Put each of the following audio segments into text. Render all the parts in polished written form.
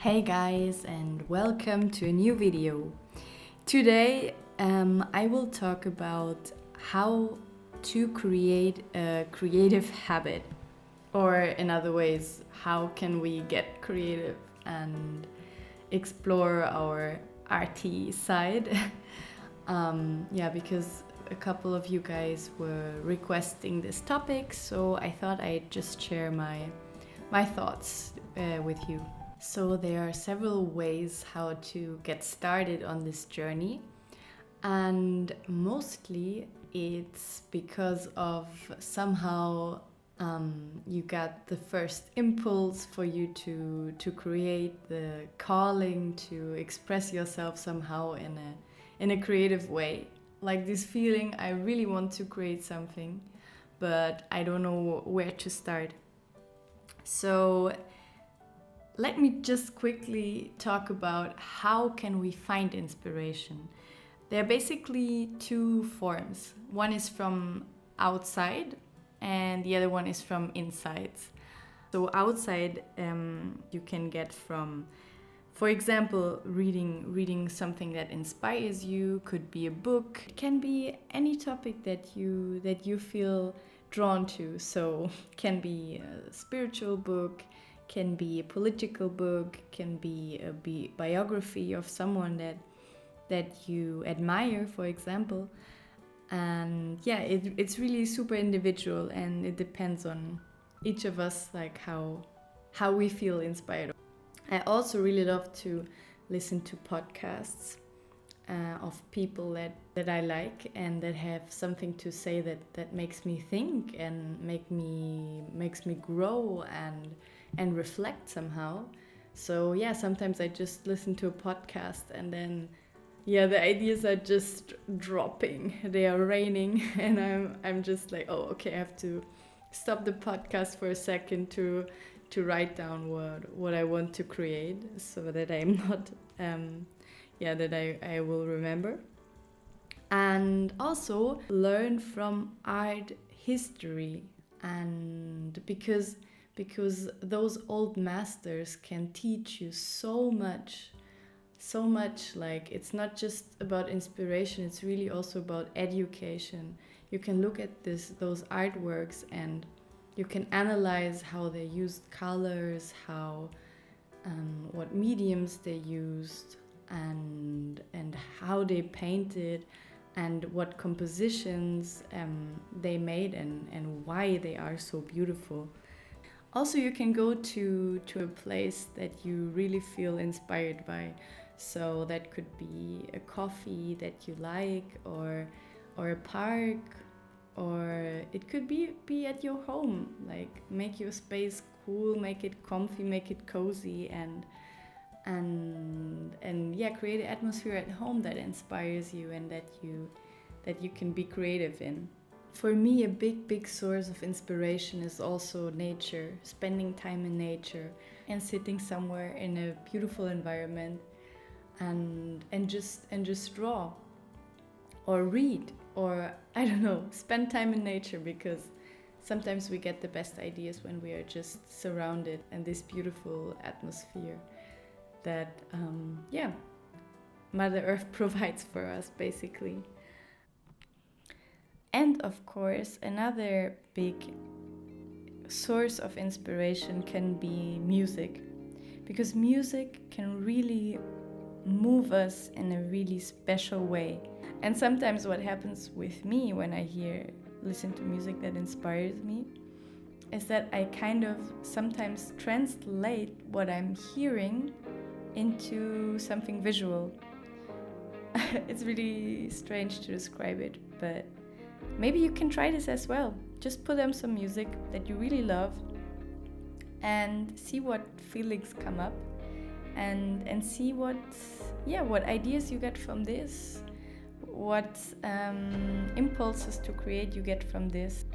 Hey guys, and welcome to a new video. Today I will talk about how to create a creative habit, or in other ways, how can we get creative and explore our arty side. Because a couple of you guys were requesting this topic, so I thought I'd just share my thoughts with you. So there are several ways how to get started on this journey, and mostly it's because of somehow you got the first impulse for you to create, the calling to express yourself somehow in a creative way. Like this feeling, I really want to create something, but I don't know where to start. So let me just quickly talk about how can we find inspiration. There are basically two forms. One is from outside and the other one is from inside. So outside you can get from, for example, reading something that inspires you. Could be a book. It can be any topic that you feel drawn to. So can be a spiritual book, can be a political book, can be a biography of someone that you admire, for example. And yeah, it's really super individual, and it depends on each of us, like how we feel inspired. I also really love to listen to podcasts of people that I like and that have something to say that makes me think and makes me grow and reflect somehow. So yeah, sometimes I just listen to a podcast and then the ideas are just dropping. They are raining and I'm just like, oh, okay, I have to stop the podcast for a second to write down what I want to create, so that I'm not that I will remember. And also learn from art history, and because those old masters can teach you so much. Like, it's not just about inspiration, it's really also about education. You can look at those artworks and you can analyze how they used colors, what mediums they used, and how they painted, and what compositions they made, and why they are so beautiful. Also, you can go to a place that you really feel inspired by. So that could be a coffee that you like, or a park, or it could be at your home. Like, make your space cool, make it comfy, make it cozy, and create an atmosphere at home that inspires you and that you can be creative in. For me, a big source of inspiration is also nature, spending time in nature and sitting somewhere in a beautiful environment and just draw or read, or I don't know, spend time in nature, because sometimes we get the best ideas when we are just surrounded in this beautiful atmosphere that Mother Earth provides for us, basically. And of course, another big source of inspiration can be music, because music can really move us in a really special way. And sometimes what happens with me when I listen to music that inspires me is that I kind of sometimes translate what I'm hearing into something visual. It's really strange to describe it, but maybe you can try this as well. Just put on some music that you really love and see what feelings come up, and see what ideas you get from this, what impulses to create you get from this.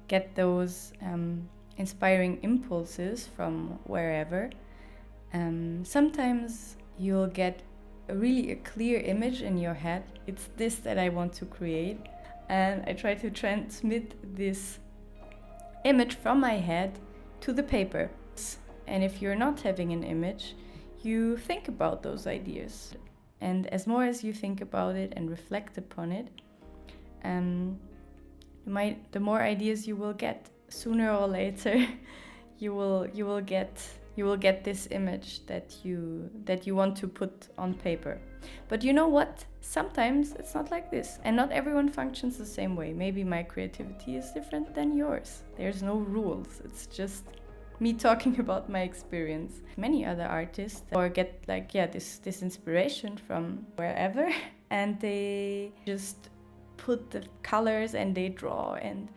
get those inspiring impulses from wherever, sometimes you'll get a clear image in your head. It's this that I want to create, and I try to transmit this image from my head to the paper. And if you're not having an image, you think about those ideas, and as more as you think about it and reflect upon it, the more ideas you will get. Sooner or later you will get this image that you want to put on paper. But you know what? Sometimes it's not like this, and not everyone functions the same way. Maybe my creativity is different than yours. There's no rules. It's just me talking about my experience. Many other artists or get this inspiration from wherever, and they just put the colors and they draw and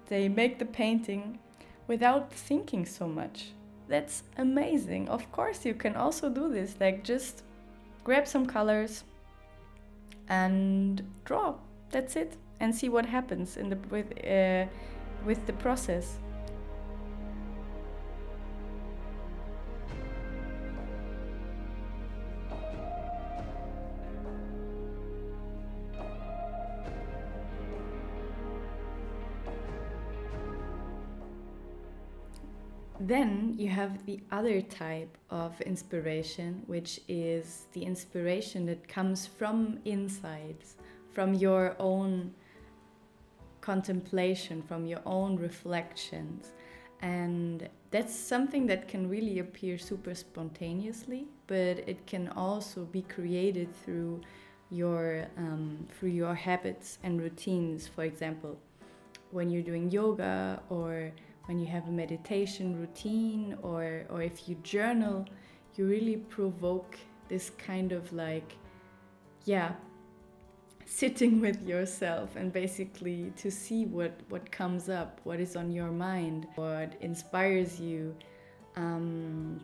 they make the painting without thinking so much. That's amazing. Of course you can also do this, like just grab some colors and draw. That's it, and see what happens with the process. Then you have the other type of inspiration, which is the inspiration that comes from inside, from your own contemplation, from your own reflections. And that's something that can really appear super spontaneously, but it can also be created through your habits and routines. For example, when you're doing yoga, or when you have a meditation routine, or if you journal, you really provoke this kind of sitting with yourself, and basically to see what comes up, what is on your mind, what inspires you,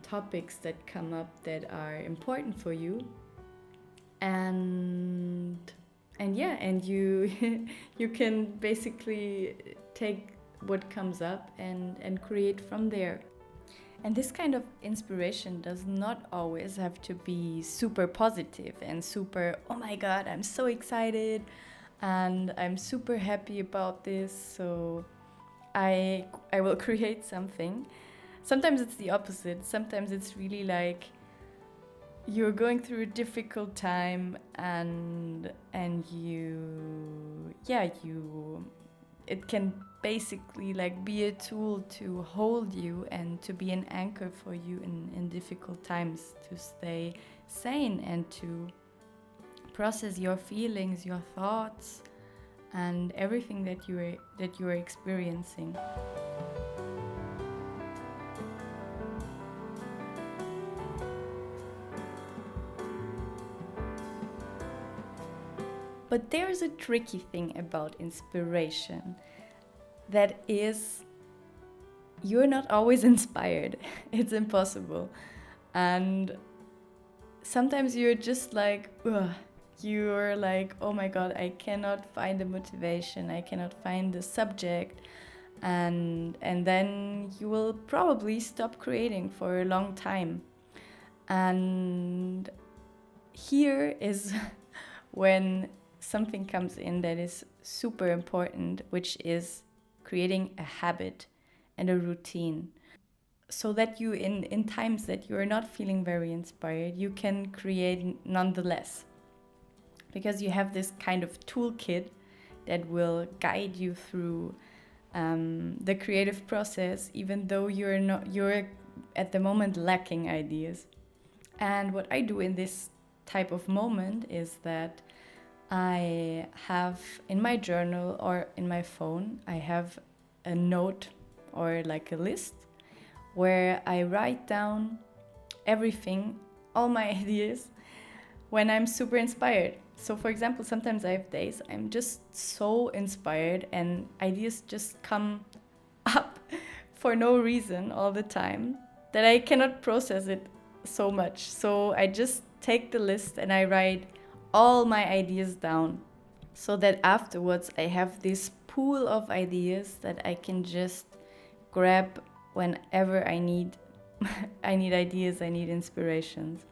topics that come up that are important for you, and you you can basically take what comes up and create from there. And this kind of inspiration does not always have to be super positive and super, oh my god, I'm so excited and I'm super happy about this, so I will create something. Sometimes it's the opposite. Sometimes it's really like you're going through a difficult time, and it can basically be a tool to hold you and to be an anchor for you in difficult times, to stay sane and to process your feelings, your thoughts, and everything that you're experiencing. But there's a tricky thing about inspiration. That is, you're not always inspired. It's impossible. And sometimes you're just you're like, oh my god, I cannot find the motivation, I cannot find the subject. And then you will probably stop creating for a long time. And here is when something comes in that is super important, which is creating a habit and a routine, so that you in times that you're not feeling very inspired, you can create nonetheless, because you have this kind of toolkit that will guide you through the creative process, even though you're at the moment lacking ideas. And what I do in this type of moment is that I have in my journal or in my phone, I have a note or a list where I write down everything, all my ideas, when I'm super inspired. So for example, sometimes I have days I'm just so inspired and ideas just come up for no reason all the time, that I cannot process it so much. So I just take the list and I write all my ideas down. so that afterwards I have this pool of ideas that I can just grab whenever I need I need ideas, I need inspirations.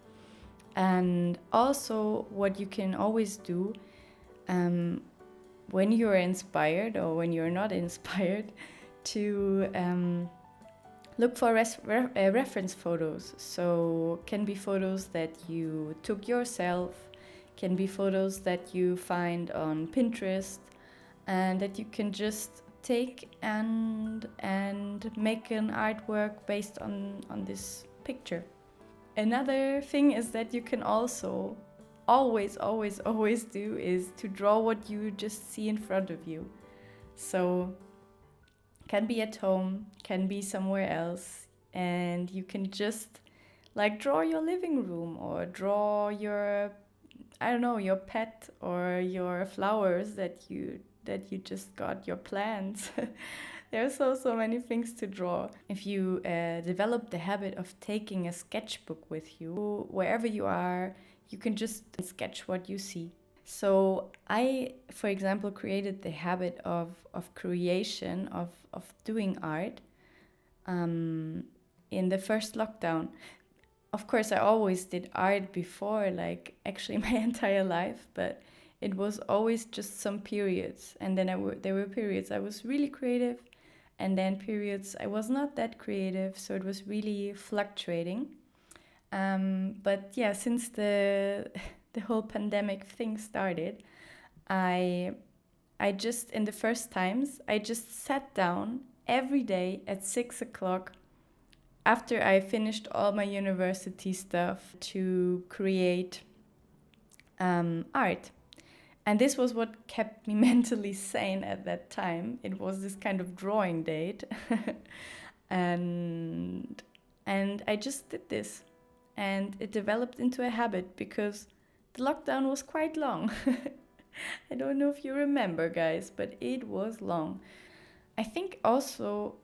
And also what you can always do, when you're inspired or when you're not inspired, to look for reference photos. So can be photos that you took yourself, can be photos that you find on Pinterest, and that you can just take and make an artwork based on this picture. Another thing is that you can also always do is to draw what you just see in front of you. So can be at home, can be somewhere else, and you can just like draw your living room or draw your, I don't know, your pet or your flowers that you just got, your plants. There are so many things to draw. If you develop the habit of taking a sketchbook with you wherever you are, you can just sketch what you see. So I, for example, created the habit of creation, of doing art in the first lockdown. Of course, I always did art before, like actually my entire life, but it was always just some periods. And then there were periods I was really creative, and then periods I was not that creative. So it was really fluctuating. But yeah, since the whole pandemic thing started, I just, in the first times, I just sat down every day at 6 o'clock after I finished all my university stuff to create art. And this was what kept me mentally sane at that time. It was this kind of drawing date. and I just did this. And it developed into a habit because the lockdown was quite long. I don't know if you remember, guys, but it was long. I think also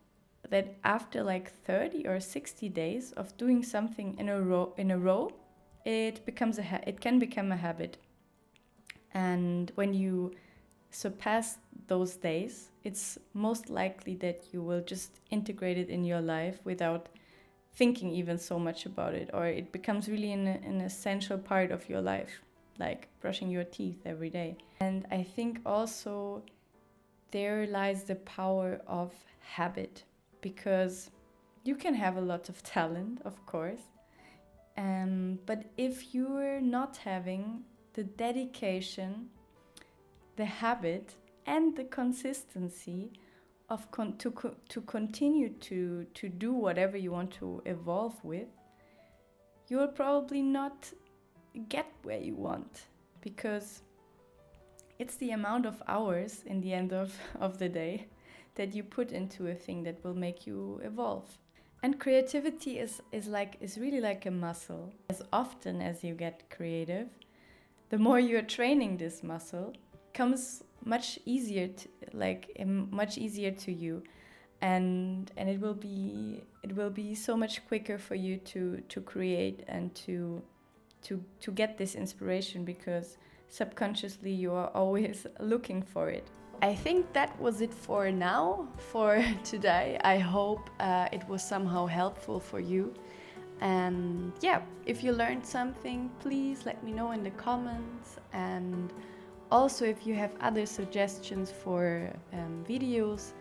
that after like 30 or 60 days of doing something in a row, it can become a habit. And when you surpass those days, it's most likely that you will just integrate it in your life without thinking even so much about it, or it becomes really an essential part of your life, like brushing your teeth every day. And I think also there lies the power of habit, because you can have a lot of talent, of course, but if you're not having the dedication, the habit, and the consistency of to continue to do whatever you want to evolve with, you will probably not get where you want, because it's the amount of hours in the end of the day that you put into a thing that will make you evolve. And creativity is really like a muscle. As often as you get creative, the more you're training this muscle, it becomes much easier to you, and it will be so much quicker for you to create and to get this inspiration, because subconsciously you are always looking for it. I think that was it for now, for today. I hope it was somehow helpful for you. And yeah, if you learned something, please let me know in the comments. And also, if you have other suggestions for videos,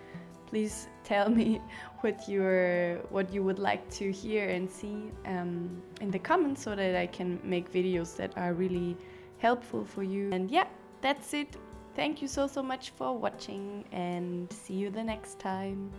please tell me what you would like to hear and see in the comments, so that I can make videos that are really helpful for you. And yeah, that's it. Thank you so much for watching, and see you the next time.